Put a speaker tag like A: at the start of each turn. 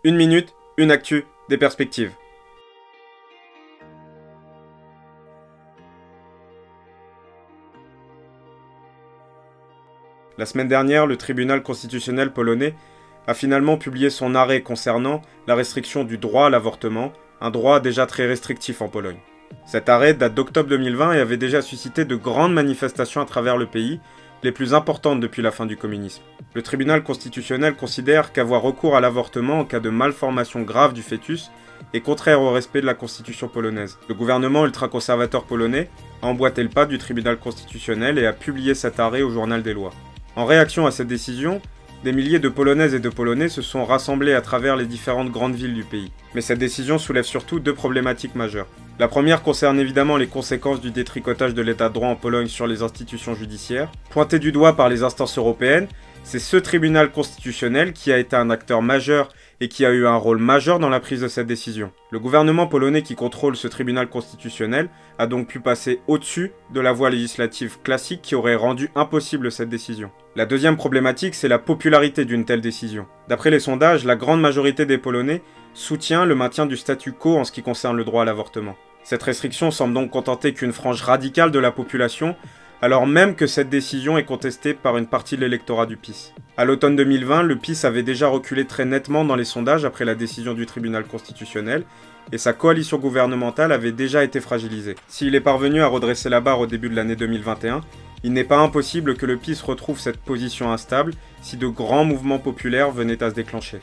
A: Une minute, une actu, des perspectives. La semaine dernière, le tribunal constitutionnel polonais a finalement publié son arrêt concernant la restriction du droit à l'avortement, un droit déjà très restrictif en Pologne. Cet arrêt date d'octobre 2020 et avait déjà suscité de grandes manifestations à travers le pays, les plus importantes depuis la fin du communisme. Le tribunal constitutionnel considère qu'avoir recours à l'avortement en cas de malformation grave du fœtus est contraire au respect de la constitution polonaise. Le gouvernement ultra-conservateur polonais a emboîté le pas du tribunal constitutionnel et a publié cet arrêt au journal des lois. En réaction à cette décision, des milliers de Polonaises et de Polonais se sont rassemblés à travers les différentes grandes villes du pays. Mais cette décision soulève surtout deux problématiques majeures. La première concerne évidemment les conséquences du détricotage de l'état de droit en Pologne sur les institutions judiciaires. Pointé du doigt par les instances européennes, c'est ce tribunal constitutionnel qui a été un acteur majeur et qui a eu un rôle majeur dans la prise de cette décision. Le gouvernement polonais qui contrôle ce tribunal constitutionnel a donc pu passer au-dessus de la voie législative classique qui aurait rendu impossible cette décision. La deuxième problématique, c'est la popularité d'une telle décision. D'après les sondages, la grande majorité des Polonais soutient le maintien du statu quo en ce qui concerne le droit à l'avortement. Cette restriction semble donc contenter qu'une frange radicale de la population, alors même que cette décision est contestée par une partie de l'électorat du PiS. À l'automne 2020, le PiS avait déjà reculé très nettement dans les sondages après la décision du tribunal constitutionnel, et sa coalition gouvernementale avait déjà été fragilisée. S'il est parvenu à redresser la barre au début de l'année 2021, il n'est pas impossible que le PiS retrouve cette position instable si de grands mouvements populaires venaient à se déclencher.